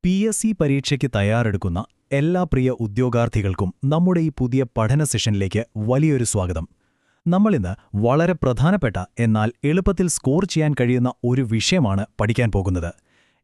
PSC പരീക്ഷയ്ക്ക് തയ്യാറെടുക്കുന്ന എല്ലാ പ്രിയ ഉദ്യോഗാർത്ഥികൾക്കും നമ്മുടെ ഈ പുതിയ പഠന സെഷനിലേക്ക് വലിയൊരു സ്വാഗതം. നമ്മളിന്ന് വളരെ പ്രധാനപ്പെട്ട എന്നാൽ എളുപ്പത്തിൽ സ്കോർ ചെയ്യാൻ കഴിയുന്ന ഒരു വിഷയമാണ് പഠിക്കാൻ പോകുന്നത്.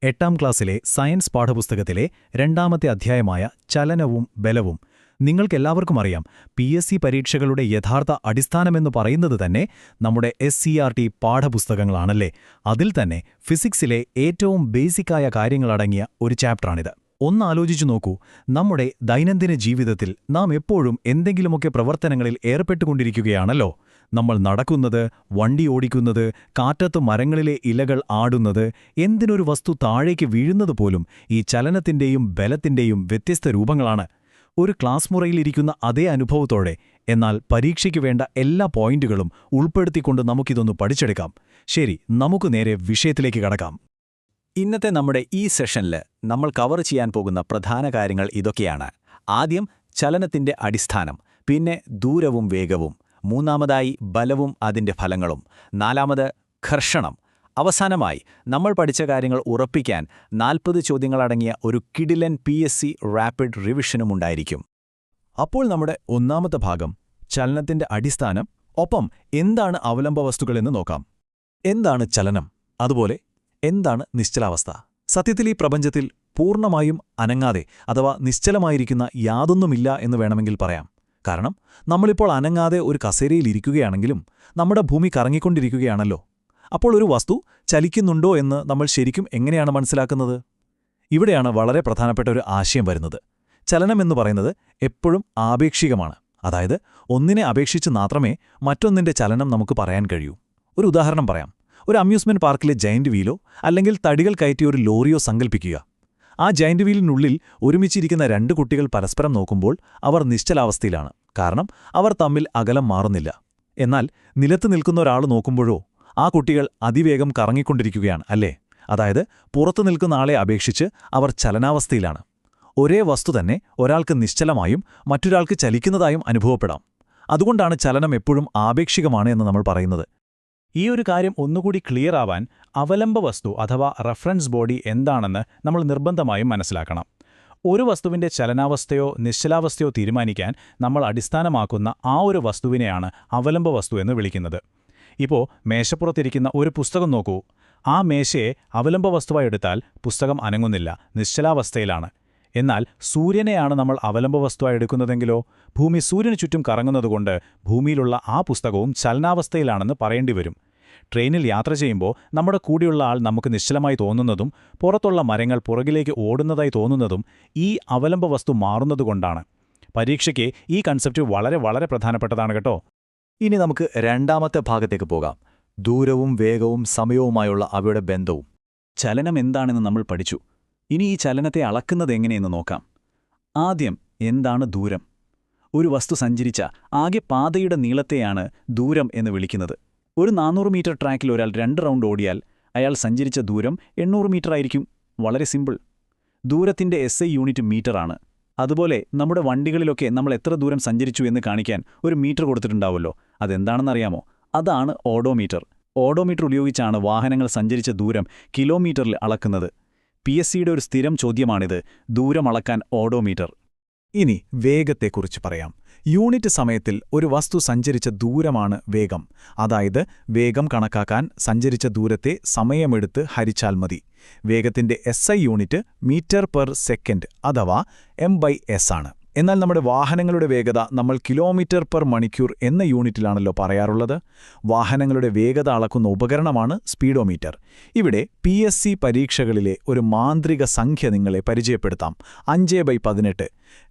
8ാം ക്ലാസ്സിലെ സയൻസ് പാഠപുസ്തകത്തിലെ 2ാമത്തെ അധ്യായമായ ചലനവും ബലവും. നിങ്ങൾക്കെല്ലാവർക്കും അറിയാം, PSC പരീക്ഷകളുടെ യഥാർത്ഥ അടിസ്ഥാനമെന്ന് പറയുന്നത് തന്നെ നമ്മുടെ SCERT പാഠപുസ്തകങ്ങളാണല്ലേ. അതിൽ തന്നെ ഫിസിക്സിലെ ഏറ്റവും ബേസിക്കായ കാര്യങ്ങളടങ്ങിയ ഒരു ചാപ്റ്ററാണിത്. ഒന്നാലോചിച്ചു നോക്കൂ, നമ്മുടെ ദൈനംദിന ജീവിതത്തിൽ നാം എപ്പോഴും എന്തെങ്കിലുമൊക്കെ പ്രവർത്തനങ്ങളിൽ ഏർപ്പെട്ടുകൊണ്ടിരിക്കുകയാണല്ലോ. നമ്മൾ നടക്കുന്നത്, വണ്ടി ഓടിക്കുന്നത്, കാറ്റത്ത് മരങ്ങളിലെ ഇലകൾ ആടുന്നത്, എന്തിനൊരു വസ്തു താഴേക്ക് വീഴുന്നതുപോലും ഈ ചലനത്തിന്റെയും ബലത്തിന്റെയും വ്യത്യസ്ത രൂപങ്ങളാണ്. ഒരു ക്ലാസ് മുറിയിലിരിക്കുന്ന അതേ അനുഭവത്തോടെ, എന്നാൽ പരീക്ഷയ്ക്ക് വേണ്ട എല്ലാ പോയിന്റുകളും ഉൾപ്പെടുത്തിക്കൊണ്ട് നമുക്കിതൊന്ന് പഠിച്ചെടുക്കാം. ശരി, നമുക്ക് നേരെ വിഷയത്തിലേക്ക് കടക്കാം. ഇന്നത്തെ നമ്മുടെ ഈ സെഷനിൽ നമ്മൾ കവർ ചെയ്യാൻ പോകുന്ന പ്രധാന കാര്യങ്ങൾ ഇതൊക്കെയാണ്. ആദ്യം ചലനത്തിന്റെ അടിസ്ഥാനം, പിന്നെ ദൂരവും വേഗവും, മൂന്നാമതായി ബലവും അതിന്റെ ഫലങ്ങളും, നാലാമത് ഘർഷണം, അവസാനമായി നമ്മൾ പഠിച്ച കാര്യങ്ങൾ ഉറപ്പിക്കാൻ 40 ചോദ്യങ്ങളടങ്ങിയ ഒരു കിടിലൻ PSC റാപ്പിഡ് റിവിഷനുമുണ്ടായിരിക്കും. അപ്പോൾ നമ്മുടെ ഒന്നാമത്തെ ഭാഗം ചലനത്തിന്റെ അടിസ്ഥാനം, ഒപ്പം എന്താണ് അവലംബ വസ്തുക്കളെന്ന് നോക്കാം. എന്താണ് ചലനം, അതുപോലെ എന്താണ് നിശ്ചലാവസ്ഥ? സത്യത്തിൽ ഈ പ്രപഞ്ചത്തിൽ പൂർണ്ണമായും അനങ്ങാതെ അഥവാ നിശ്ചലമായിരിക്കുന്ന യാതൊന്നുമില്ല എന്ന് വേണമെങ്കിൽ പറയാം. കാരണം നമ്മളിപ്പോൾ അനങ്ങാതെ ഒരു കസേരയിലിരിക്കുകയാണെങ്കിലും നമ്മുടെ ഭൂമി കറങ്ങിക്കൊണ്ടിരിക്കുകയാണല്ലോ. അപ്പോൾ ഒരു വസ്തു ചലിക്കുന്നുണ്ടോ എന്ന് നമ്മൾ ശരിക്കും എങ്ങനെയാണ് മനസ്സിലാക്കുന്നത്? ഇവിടെയാണ് വളരെ പ്രധാനപ്പെട്ട ഒരു ആശയം വരുന്നത്. ചലനമെന്ന് പറയുന്നത് എപ്പോഴും ആപേക്ഷികമാണ്. അതായത് ഒന്നിനെ അപേക്ഷിച്ച് മാത്രമേ മറ്റൊന്നിന്റെ ചലനം നമുക്ക് പറയാൻ കഴിയൂ. ഒരു ഉദാഹരണം പറയാം. ഒരു അമ്യൂസ്മെന്റ് പാർക്കിലെ ജയന്റ് വീലോ അല്ലെങ്കിൽ തടികൾ കയറ്റിയ ഒരു ലോറിയോ സങ്കൽപ്പിക്കുക. ആ ജയന്റ് വീലിനുള്ളിൽ ഒരുമിച്ചിരിക്കുന്ന 2 കുട്ടികൾ പരസ്പരം നോക്കുമ്പോൾ അവർ നിശ്ചലാവസ്ഥയിലാണ്. കാരണം അവർ തമ്മിൽ അകലം മാറുന്നില്ല. എന്നാൽ നിലത്ത് നിൽക്കുന്ന ഒരാൾ നോക്കുമ്പോഴോ ആ കുട്ടികൾ അതിവേഗം കറങ്ങിക്കൊണ്ടിരിക്കുകയാണ്, അല്ലേ? അതായത് പുറത്തു നിൽക്കുന്ന ആളെ അപേക്ഷിച്ച് അവർ ചലനാവസ്ഥയിലാണ്. ഒരേ വസ്തു തന്നെ ഒരാൾക്ക് നിശ്ചലമായും മറ്റൊരാൾക്ക് ചലിക്കുന്നതായും അനുഭവപ്പെടാം. അതുകൊണ്ടാണ് ചലനം എപ്പോഴും ആപേക്ഷികമാണ് എന്ന് നമ്മൾ പറയുന്നത്. ഈ ഒരു കാര്യം ഒന്നുകൂടി ക്ലിയർ ആവാൻ അവലംബ വസ്തു അഥവാ റഫറൻസ് ബോഡി എന്താണെന്ന് നമ്മൾ നിർബന്ധമായും മനസ്സിലാക്കണം. ഒരു വസ്തുവിന്റെ ചലനാവസ്ഥയോ നിശ്ചലാവസ്ഥയോ തീരുമാനിക്കാൻ നമ്മൾ അടിസ്ഥാനമാക്കുന്ന ആ ഒരു വസ്തുവിനെയാണ് അവലംബ വസ്തു എന്ന് വിളിക്കുന്നത്. ഇപ്പോൾ മേശപ്പുറത്തിരിക്കുന്ന ഒരു പുസ്തകം നോക്കൂ. ആ മേശയെ അവലംബ വസ്തുവായി എടുത്താൽ പുസ്തകം അനങ്ങുന്നില്ല, നിശ്ചലാവസ്ഥയിലാണ്. എന്നാൽ സൂര്യനെയാണ് നമ്മൾ അവലംബ വസ്തുവായി എടുക്കുന്നതെങ്കിലോ ഭൂമി സൂര്യനു ചുറ്റും കറങ്ങുന്നതുകൊണ്ട് ഭൂമിയിലുള്ള ആ പുസ്തകവും ചലനാവസ്ഥയിലാണെന്ന് പറയേണ്ടി വരും. ട്രെയിനിൽ യാത്ര ചെയ്യുമ്പോൾ നമ്മുടെ കൂടെയുള്ള ആൾ നമുക്ക് നിശ്ചലമായി തോന്നുന്നതും പുറത്തുള്ള മരങ്ങൾ പുറകിലേക്ക് ഓടുന്നതായി തോന്നുന്നതും ഈ അവലംബ വസ്തു മാറുന്നതുകൊണ്ടാണ്. പരീക്ഷയ്ക്ക് ഈ കൺസെപ്റ്റ് വളരെ വളരെ പ്രധാനപ്പെട്ടതാണ് കേട്ടോ. ഇനി നമുക്ക് രണ്ടാമത്തെ ഭാഗത്തേക്ക് പോകാം. ദൂരവും വേഗവും സമയവുമായുള്ള അവയുടെ ബന്ധവും. ചലനം എന്താണെന്ന് നമ്മൾ പഠിച്ചു. ഇനി ഈ ചലനത്തെ അളക്കുന്നത് എങ്ങനെയെന്ന് നോക്കാം. ആദ്യം എന്താണ് ദൂരം? ഒരു വസ്തു സഞ്ചരിച്ച ആകെ പാതയുടെ നീളത്തെയാണ് ദൂരം എന്ന് വിളിക്കുന്നത്. ഒരു 400 മീറ്റർ ട്രാക്കിൽ ഒരാൾ 2 റൗണ്ട് ഓടിയാൽ അയാൾ സഞ്ചരിച്ച ദൂരം 800 മീറ്റർ ആയിരിക്കും. വളരെ സിമ്പിൾ. ദൂരത്തിന്റെ SI യൂണിറ്റ് മീറ്ററാണ്. അതുപോലെ നമ്മുടെ വണ്ടികളിലൊക്കെ നമ്മൾ എത്ര ദൂരം സഞ്ചരിച്ചു എന്ന് കാണിക്കാൻ ഒരു മീറ്റർ കൊടുത്തിട്ടുണ്ടാവുമല്ലോ. അതെന്താണെന്നറിയാമോ? അതാണ് ഓഡോമീറ്റർ. ഓഡോമീറ്റർ ഉപയോഗിച്ചാണ് വാഹനങ്ങൾ സഞ്ചരിച്ച ദൂരം കിലോമീറ്ററിൽ അളക്കുന്നത്. PSCയുടെ ഒരു സ്ഥിരം ചോദ്യമാണിത്, ദൂരം അളക്കാൻ ഓഡോമീറ്റർ. ഇനി വേഗത്തെക്കുറിച്ച് പറയാം. യൂണിറ്റ് സമയത്തിൽ ഒരു വസ്തു സഞ്ചരിച്ച ദൂരമാണ് വേഗം. അതായത് വേഗം കണക്കാക്കാൻ സഞ്ചരിച്ച ദൂരത്തെ സമയമെടുത്ത് ഹരിച്ചാൽ മതി. വേഗത്തിന്റെ SI unit metre per second അഥവാ M/s ആണ്. എന്നാൽ നമ്മുടെ വാഹനങ്ങളുടെ വേഗത നമ്മൾ കിലോമീറ്റർ പെർ മണിക്കൂർ എന്ന യൂണിറ്റിലാണല്ലോ പറയാറുള്ളത്. വാഹനങ്ങളുടെ വേഗത അളക്കുന്ന ഉപകരണമാണ് സ്പീഡോമീറ്റർ. ഇവിടെ PSC പരീക്ഷകളിലെ ഒരു മാന്ത്രിക സംഖ്യ നിങ്ങളെ പരിചയപ്പെടുത്താം. 5/18.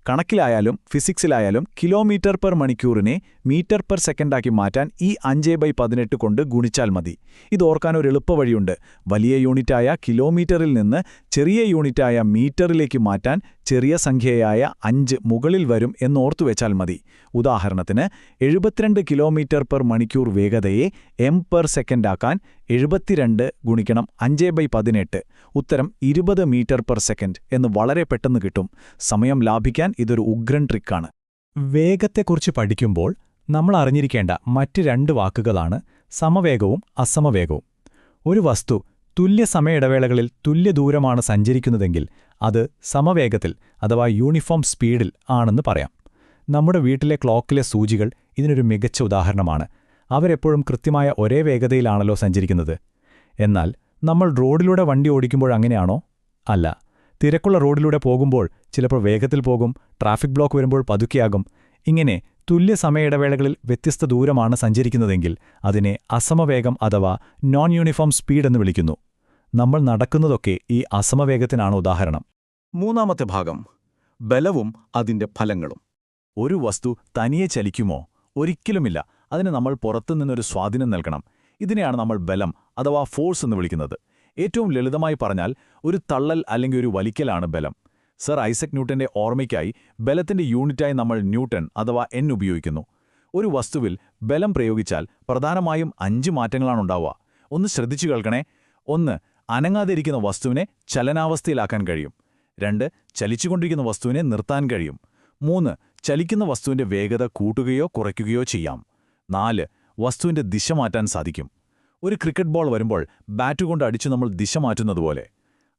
കണക്കിലായാലും ഫിസിക്സിലായാലും കിലോമീറ്റർ പെർ മണിക്കൂറിനെ മീറ്റർ പെർ സെക്കൻഡാക്കി മാറ്റാൻ ഈ 5/18 കൊണ്ട് ഗുണിച്ചാൽ മതി. ഇതോർക്കാൻ ഒരു എളുപ്പവഴിയുണ്ട്. വലിയ യൂണിറ്റായ കിലോമീറ്ററിൽ നിന്ന് ചെറിയ യൂണിറ്റായ മീറ്ററിലേക്ക് മാറ്റാൻ ചെറിയ സംഖ്യയായ 5 മുകളിൽ വരും എന്നോർത്തുവെച്ചാൽ മതി. ഉദാഹരണത്തിന് 72 കിലോമീറ്റർ പെർ മണിക്കൂർ വേഗതയെ M പെർ സെക്കൻഡാക്കാൻ 72 ഗുണിക്കണം 5/18. ഉത്തരം 20 മീറ്റർ പെർ സെക്കൻഡ് എന്ന് വളരെ പെട്ടെന്ന് കിട്ടും. സമയം ലാഭിക്കാൻ ഇതൊരു ഉഗ്രൻ ട്രിക്കാണ്. വേഗത്തെക്കുറിച്ച് പഠിക്കുമ്പോൾ നമ്മൾ അറിഞ്ഞിരിക്കേണ്ട മറ്റ് 2 വാക്കുകളാണ് സമവേഗവും അസമവേഗവും. ഒരു വസ്തു തുല്യ സമയ ഇടവേളകളിൽ തുല്യ ദൂരമാണ് സഞ്ചരിക്കുന്നതെങ്കിൽ അത് സമവേഗത്തിൽ അഥവാ യൂണിഫോം സ്പീഡിൽ ആണെന്ന് പറയാം. നമ്മുടെ വീട്ടിലെ ക്ലോക്കിലെ സൂചികൾ ഇതിനൊരു മികച്ച ഉദാഹരണമാണ്. അവരെപ്പോഴും കൃത്യമായ ഒരേ വേഗതയിലാണല്ലോ സഞ്ചരിക്കുന്നത്. എന്നാൽ നമ്മൾ റോഡിലൂടെ വണ്ടി ഓടിക്കുമ്പോൾ അങ്ങനെയാണോ? അല്ല. തിരക്കുള്ള റോഡിലൂടെ പോകുമ്പോൾ ചിലപ്പോൾ വേഗത്തിൽ പോകും, ട്രാഫിക് ബ്ലോക്ക് വരുമ്പോൾ പതുക്കെയാകും. ഇങ്ങനെ തുല്യ സമയ ഇടവേളകളിൽ വ്യത്യസ്ത ദൂരമാണ് സഞ്ചരിക്കുന്നതെങ്കിൽ അതിനെ അസമവേഗം അഥവാ നോൺ യൂണിഫോം സ്പീഡ് എന്ന് വിളിക്കുന്നു. നമ്മൾ നടക്കുന്നതൊക്കെ ഈ അസമവേഗത്തിനാണ് ഉദാഹരണം. മൂന്നാമത്തെ ഭാഗം, ബലവും അതിന്റെ ഫലങ്ങളും. ഒരു വസ്തു തനിയെ ചലിക്കുമോ? ഒരിക്കലുമില്ല. അതിന് നമ്മൾ പുറത്തുനിന്നൊരു സ്വാധീനം നൽകണം. ഇതിനെയാണ് നമ്മൾ ബലം അഥവാ ഫോഴ്സ് എന്ന് വിളിക്കുന്നത്. ഏറ്റവും ലളിതമായി പറഞ്ഞാൽ ഒരു തള്ളൽ അല്ലെങ്കിൽ ഒരു വലിക്കലാണ് ബലം. സർ ഐസക് ന്യൂട്ടന്റെ ഓർമ്മയ്ക്കായി ബലത്തിന്റെ യൂണിറ്റായി നമ്മൾ ന്യൂട്ടൺ അഥവാ എൻ ഉപയോഗിക്കുന്നു. ഒരു വസ്തുവിൽ ബലം പ്രയോഗിച്ചാൽ പ്രധാനമായും 5 മാറ്റങ്ങളാണുണ്ടാവുക. ഒന്ന് ശ്രദ്ധിച്ചു കേൾക്കണേ. 1. അനങ്ങാതിരിക്കുന്ന വസ്തുവിനെ ചലനാവസ്ഥയിലാക്കാൻ കഴിയും. 2. ചലിച്ചുകൊണ്ടിരിക്കുന്ന വസ്തുവിനെ നിർത്താൻ കഴിയും. 3. ചലിക്കുന്ന വസ്തുവിന്റെ വേഗത കൂട്ടുകയോ കുറയ്ക്കുകയോ ചെയ്യാം. 4. വസ്തുവിന്റെ ദിശ മാറ്റാൻ സാധിക്കും. ഒരു ക്രിക്കറ്റ് ബോൾ വരുമ്പോൾ ബാറ്റുകൊണ്ട് അടിച്ചു നമ്മൾ ദിശ മാറ്റുന്നതുപോലെ.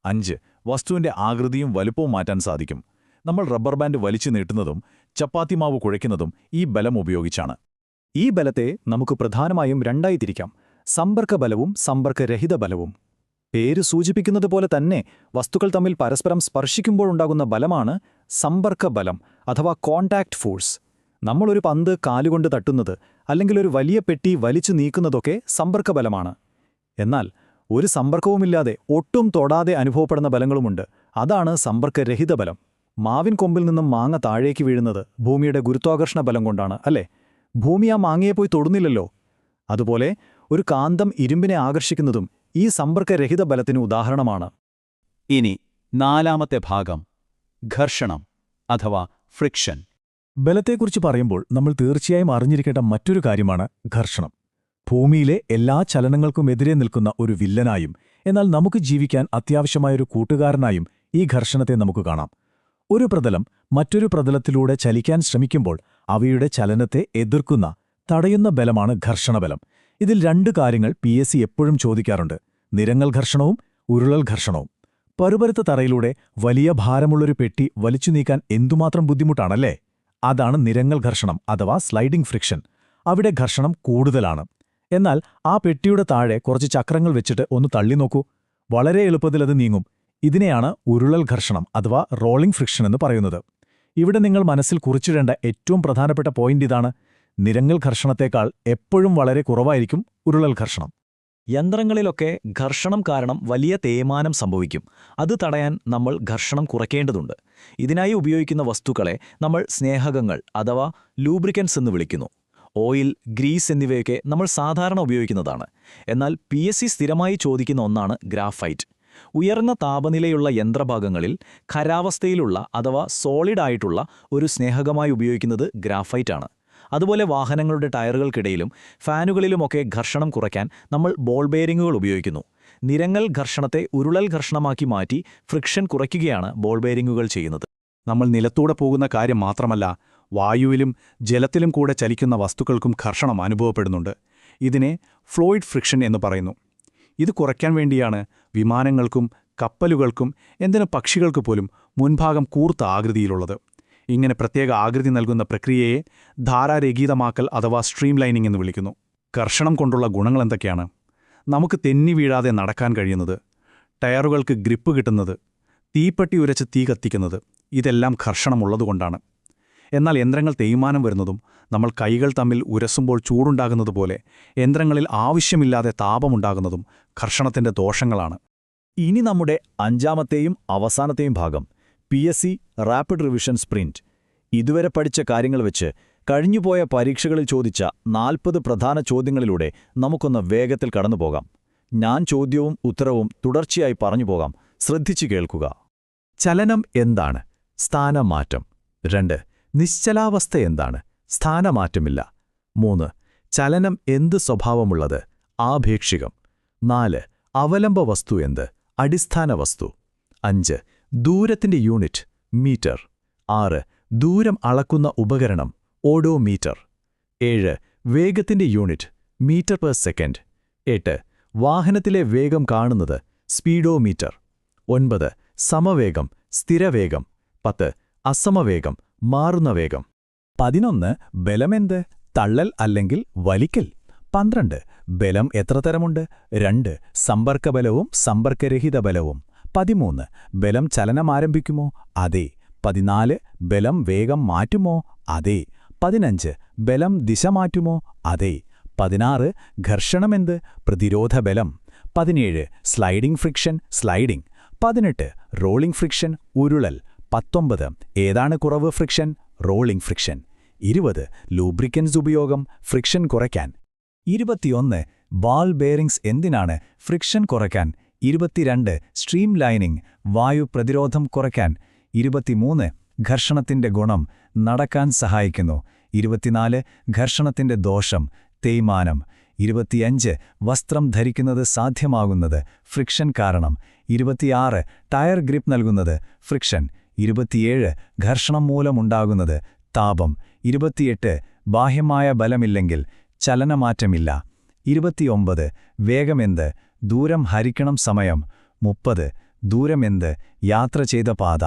5. വസ്തുവിന്റെ ആകൃതിയും വലുപ്പവും മാറ്റാൻ സാധിക്കും. നമ്മൾ റബ്ബർ ബാൻഡ് വലിച്ചു നീട്ടുന്നതും ചപ്പാത്തി മാവ് കുഴയ്ക്കുന്നതും ഈ ബലം ഉപയോഗിച്ചാണ്. ഈ ബലത്തെ നമുക്ക് പ്രധാനമായും രണ്ടായി തിരിക്കാം: സമ്പർക്കബലവും സമ്പർക്കരഹിത ബലവും. പേര് സൂചിപ്പിക്കുന്നതുപോലെ തന്നെ വസ്തുക്കൾ തമ്മിൽ പരസ്പരം സ്പർശിക്കുമ്പോഴുണ്ടാകുന്ന ബലമാണ് സമ്പർക്കബലം അഥവാ കോൺടാക്ട് ഫോഴ്സ്. നമ്മളൊരു പന്ത് കാലുകൊണ്ട് തട്ടുന്നത് അല്ലെങ്കിൽ ഒരു വലിയ പെട്ടി വലിച്ചു നീക്കുന്നതൊക്കെ സമ്പർക്കബലമാണ്. എന്നാൽ ഒരു സമ്പർക്കവുമില്ലാതെ ഒട്ടും തൊടാതെ അനുഭവപ്പെടുന്ന ബലങ്ങളുമുണ്ട്. അതാണ് സമ്പർക്കരഹിത ബലം. മാവിൻ കൊമ്പിൽ നിന്നും മാങ്ങ താഴേക്ക് വീഴുന്നത് ഭൂമിയുടെ ഗുരുത്വാകർഷണ ബലം കൊണ്ടാണ്, അല്ലേ? ഭൂമി ആ മാങ്ങയെ പോയി തൊടുന്നില്ലല്ലോ. അതുപോലെ ഒരു കാന്തം ഇരുമ്പിനെ ആകർഷിക്കുന്നതും ഈ സമ്പർക്കരഹിത ബലത്തിന് ഉദാഹരണമാണ്. ഇനി 4ാമത്തെ ഭാഗം, ഘർഷണം അഥവാ ഫ്രിക്ഷൻ. ബലത്തെക്കുറിച്ച് പറയുമ്പോൾ നമ്മൾ തീർച്ചയായും അറിഞ്ഞിരിക്കേണ്ട മറ്റൊരു കാര്യമാണ് ഘർഷണം. ഭൂമിയിലെ എല്ലാ ചലനങ്ങൾക്കുമെതിരെ നിൽക്കുന്ന ഒരു വില്ലനായും എന്നാൽ നമുക്ക് ജീവിക്കാൻ അത്യാവശ്യമായൊരു കൂട്ടുകാരനായും ഈ ഘർഷണത്തെ നമുക്ക് കാണാം. ഒരു പ്രതലം മറ്റൊരു പ്രതലത്തിലൂടെ ചലിക്കാൻ ശ്രമിക്കുമ്പോൾ അവയുടെ ചലനത്തെ എതിർക്കുന്ന, തടയുന്ന ബലമാണ് ഘർഷണബലം. ഇതിൽ 2 കാര്യങ്ങൾ PSC എപ്പോഴും ചോദിക്കാറുണ്ട്: നിരങ്ങൽ ഘർഷണവും ഉരുളൽ ഘർഷണവും. പരുപരുത്ത തറയിലൂടെ വലിയ ഭാരമുള്ളൊരു പെട്ടി വലിച്ചു നീക്കാൻ എന്തുമാത്രം ബുദ്ധിമുട്ടാണല്ലേ? അതാണ് നിരങ്ങൽ ഘർഷണം അഥവാ സ്ലൈഡിംഗ് ഫ്രിക്ഷൻ. അവിടെ ഘർഷണം കൂടുതലാണ്. എന്നാൽ ആ പെട്ടിയുടെ താഴെ കുറച്ച് ചക്രങ്ങൾ വെച്ചിട്ട് ഒന്ന് തള്ളി നോക്കൂ, വളരെ എളുപ്പത്തിൽ അത് നീങ്ങും. ഇതിനെയാണ് ഉരുളൽ ഘർഷണം അഥവാ റോളിംഗ് ഫ്രിക്ഷൻ എന്ന് പറയുന്നത്. ഇവിടെ നിങ്ങൾ മനസ്സിൽ കുറിച്ചിടേണ്ട ഏറ്റവും പ്രധാനപ്പെട്ട പോയിന്റ് ഇതാണ്: നിരങ്ങൽ ഘർഷണത്തേക്കാൾ എപ്പോഴും വളരെ കുറവായിരിക്കും ഉരുളൽ ഘർഷണം. യന്ത്രങ്ങളിലൊക്കെ ഘർഷണം കാരണം വലിയ തേയ്മാനം സംഭവിക്കും. അത് തടയാൻ നമ്മൾ ഘർഷണം കുറയ്ക്കേണ്ടതുണ്ട്. ഇതിനായി ഉപയോഗിക്കുന്ന വസ്തുക്കളെ നമ്മൾ സ്നേഹകങ്ങൾ അഥവാ ലൂബ്രിക്കൻസ് എന്ന് വിളിക്കുന്നു. ഓയിൽ, ഗ്രീസ് എന്നിവയൊക്കെ നമ്മൾ സാധാരണ ഉപയോഗിക്കുന്നതാണ്. എന്നാൽ PSC സ്ഥിരമായി ചോദിക്കുന്ന ഒന്നാണ് ഗ്രാഫൈറ്റ്. ഉയർന്ന താപനിലയുള്ള യന്ത്രഭാഗങ്ങളിൽ ഖരാവസ്ഥയിലുള്ള അഥവാ സോളിഡായിട്ടുള്ള ഒരു സ്നേഹകമായി ഉപയോഗിക്കുന്നത് ഗ്രാഫൈറ്റാണ്. അതുപോലെ വാഹനങ്ങളുടെ ടയറുകൾക്കിടയിലും ഫാനുകളിലുമൊക്കെ ഘർഷണം കുറയ്ക്കാൻ നമ്മൾ ബോൾ ബെയറിങ്ങുകൾ ഉപയോഗിക്കുന്നു. നിരങ്ങൽ ഘർഷണത്തെ ഉരുളൽ ഘർഷണമാക്കി മാറ്റി ഫ്രിക്ഷൻ കുറയ്ക്കുകയാണ് ബോൾ ബെയറിങ്ങുകൾ ചെയ്യുന്നത്. നമ്മൾ നിലത്തൂടെ പോകുന്ന കാര്യം മാത്രമല്ല, വായുവിലും ജലത്തിലും കൂടെ ചലിക്കുന്ന വസ്തുക്കൾക്കും ഘർഷണം അനുഭവപ്പെടുന്നുണ്ട്. ഇതിനെ ഫ്ലോയിഡ് ഫ്രിക്ഷൻ എന്ന് പറയുന്നു. ഇത് കുറയ്ക്കാൻ വേണ്ടിയാണ് വിമാനങ്ങൾക്കും കപ്പലുകൾക്കും എന്തിന് പക്ഷികൾക്ക് പോലും മുൻഭാഗം കൂർത്ത ആകൃതിയിലുള്ളത്. ഇങ്ങനെ പ്രത്യേക ആകൃതി നൽകുന്ന പ്രക്രിയയെ ധാരാരഹിതമാക്കൽ അഥവാ സ്ട്രീം ലൈനിംഗ് എന്ന് വിളിക്കുന്നു. ഘർഷണം കൊണ്ടുള്ള ഗുണങ്ങളെന്തൊക്കെയാണ്? നമുക്ക് തെന്നി വീഴാതെ നടക്കാൻ കഴിയുന്നത്, ടയറുകൾക്ക് ഗ്രിപ്പ് കിട്ടുന്നത്, തീപ്പെട്ടി ഉരച്ച് തീ കത്തിക്കുന്നത്, ഇതെല്ലാം ഘർഷണമുള്ളതുകൊണ്ടാണ്. എന്നാൽ യന്ത്രങ്ങൾ തേയ്മാനം വരുന്നതും നമ്മൾ കൈകൾ തമ്മിൽ ഉരസുമ്പോൾ ചൂടുണ്ടാകുന്നതുപോലെ യന്ത്രങ്ങളിൽ ആവശ്യമില്ലാതെ താപമുണ്ടാകുന്നതും ഘർഷണത്തിന്റെ ദോഷങ്ങളാണ്. ഇനി നമ്മുടെ 5ാമത്തെയും അവസാനത്തെയും ഭാഗം, PSC റാപ്പിഡ് റിവിഷൻ സ്പ്രിന്റ്. ഇതുവരെ പഠിച്ച കാര്യങ്ങൾ വെച്ച് കഴിഞ്ഞുപോയ പരീക്ഷകളിൽ ചോദിച്ച 40 പ്രധാന ചോദ്യങ്ങളിലൂടെ നമുക്കൊന്ന് വേഗത്തിൽ കടന്നുപോകാം. ഞാൻ ചോദ്യവും ഉത്തരവും തുടർച്ചയായി പറഞ്ഞുപോകാം. ശ്രദ്ധിച്ചു കേൾക്കുക. ചലനം എന്താണ്? സ്ഥാനമാറ്റം. 2. നിശ്ചലാവസ്ഥ എന്താണ്? സ്ഥാനമാറ്റമില്ല. 3. ചലനം എന്ത് സ്വഭാവമുള്ളത്? ആപേക്ഷികം. 4. അവലംബ വസ്തു എന്ത്? അടിസ്ഥാന വസ്തു. 5. ദൂരത്തിന്റെ യൂണിറ്റ് മീറ്റർ. 6. ദൂരം അളക്കുന്ന ഉപകരണം ഓഡോമീറ്റർ. 7. വേഗത്തിന്റെ യൂണിറ്റ് മീറ്റർ പെർ സെക്കൻഡ്. 8. വാഹനത്തിലെ വേഗം കാണുന്നത് സ്പീഡോമീറ്റർ. 9 സമവേഗം, സ്ഥിരവേഗം. 10 അസമവേഗം, മാറുന്ന വേഗം. 11 ബലമെന്ത്, തള്ളൽ അല്ലെങ്കിൽ വലിക്കൽ. 12 ബലം എത്ര തരമുണ്ട്? 2 സമ്പർക്കബലവും സമ്പർക്കരഹിത ബലവും. 13 ബലം ചലനം ആരംഭിക്കുമോ? അതെ. 14 ബലം വേഗം മാറ്റുമോ? അതെ. 15 ബലം ദിശ മാറ്റുമോ? അതെ. 16 ഘർഷണമെന്ത്, പ്രതിരോധ ബലം. 17 sliding friction, sliding. 18 rolling friction, ഉരുളൽ. 19 ഏതാണ് കുറവ് ഫ്രിക്ഷൻ? Rolling friction. 20 ലൂബ്രിക്കൻസ് ഉപയോഗം, ഫ്രിക്ഷൻ കുറയ്ക്കാൻ. 21 ബാൾ ബെയറിംഗ്സ് എന്തിനാണ്? ഫ്രിക്ഷൻ കുറയ്ക്കാൻ. 22 സ്ട്രീം ലൈനിംഗ്, വായു പ്രതിരോധം കുറയ്ക്കാൻ. 23 ഘർഷണത്തിന്റെ ഗുണം, നടക്കാൻ സഹായിക്കുന്നു. 24 ഘർഷണത്തിന്റെ ദോഷം, തേയ്മാനം. 25 വസ്ത്രം ധരിക്കുന്നത് സാധ്യമാകുന്നത്, ഫ്രിക്ഷൻ കാരണം. 26 ടയർ ഗ്രിപ്പ് നൽകുന്നത്, ഫ്രിക്ഷൻ. 27 ഘർഷണം മൂലമുണ്ടാകുന്നത്, താപം. 28 ബാഹ്യമായ ബലമില്ലെങ്കിൽ ചലനമാറ്റമില്ല. 29 വേഗമെന്ത്, ദൂരം ഹരിക്കണം സമയം. 30 ദൂരമെന്ത്, യാത്ര ചെയ്ത പാത.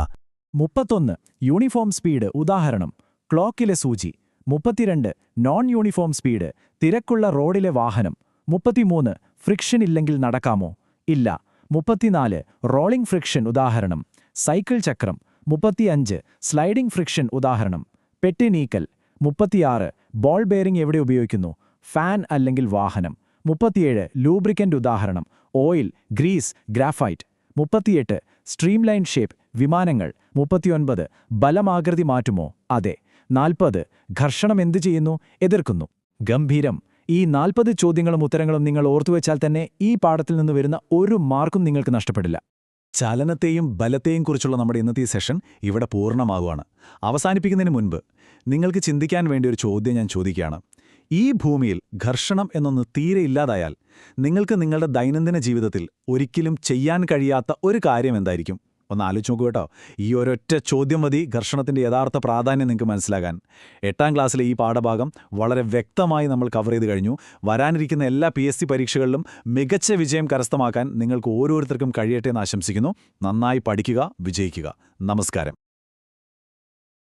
31 യൂണിഫോം സ്പീഡ്, ഉദാഹരണം ക്ലോക്കിലെ സൂചി. 32 നോൺ യൂണിഫോം സ്പീഡ്, തിരക്കുള്ള റോഡിലെ വാഹനം. 33 ഫ്രിക്ഷൻ ഇല്ലെങ്കിൽ നടക്കാമോ? ഇല്ല. 34 റോളിംഗ് ഫ്രിക്ഷൻ, ഉദാഹരണം സൈക്കിൾ ചക്രം. 35 സ്ലൈഡിംഗ് ഫ്രിക്ഷൻ, ഉദാഹരണം പെട്ടി നീക്കൽ. 36 ബോൾ ബെയറിംഗ് എവിടെ ഉപയോഗിക്കുന്നു? ഫാൻ അല്ലെങ്കിൽ വാഹനം. 37 ലൂബ്രിക്കന്റ്, ഉദാഹരണം oil, grease, graphite. 38 streamline shape, വിമാനങ്ങൾ. 39 ബലമാകൃതി മാറ്റുമോ? അതെ. 40 ഘർഷണം എന്തു ചെയ്യുന്നു? എതിർക്കുന്നു. ഗംഭീരം. ഈ 40 ചോദ്യങ്ങളും ഉത്തരങ്ങളും നിങ്ങൾ ഓർത്തുവെച്ചാൽ തന്നെ ഈ പാഠത്തിൽ നിന്ന് വരുന്ന ഒരു മാർക്കും നിങ്ങൾക്ക് നഷ്ടപ്പെടില്ല. ചലനത്തെയും ബലത്തെയും കുറിച്ചുള്ള നമ്മുടെ ഇന്നത്തെ ഈ സെഷൻ ഇവിടെ പൂർണ്ണമാകുകയാണ്. അവസാനിപ്പിക്കുന്നതിന് മുൻപ് നിങ്ങൾക്ക് ചിന്തിക്കാൻ വേണ്ടി ഒരു ചോദ്യം ഞാൻ ചോദിക്കുകയാണ്. ഈ ഭൂമിയിൽ ഘർഷണം എന്നൊന്ന് തീരെ ഇല്ലാതായാൽ നിങ്ങൾക്ക് നിങ്ങളുടെ ദൈനംദിന ജീവിതത്തിൽ ഒരിക്കലും ചെയ്യാൻ കഴിയാത്ത ഒരു കാര്യം എന്തായിരിക്കും? ഒന്ന് ആലോചിച്ച് നോക്കൂ കേട്ടോ. ഈ ഒരൊറ്റ ചോദ്യം മതി ഘർഷണത്തിൻ്റെ യഥാർത്ഥ പ്രാധാന്യം നിങ്ങൾക്ക് മനസ്സിലാകാൻ. 8ാം ക്ലാസ്സിലെ ഈ പാഠഭാഗം വളരെ വ്യക്തമായി നമ്മൾ കവർ ചെയ്ത് കഴിഞ്ഞു. വരാനിരിക്കുന്ന എല്ലാ PSC പരീക്ഷകളിലും മികച്ച വിജയം കരസ്ഥമാക്കാൻ നിങ്ങൾക്ക് ഓരോരുത്തർക്കും കഴിയട്ടെ എന്ന് ആശംസിക്കുന്നു. നന്നായി പഠിക്കുക, വിജയിക്കുക. നമസ്കാരം.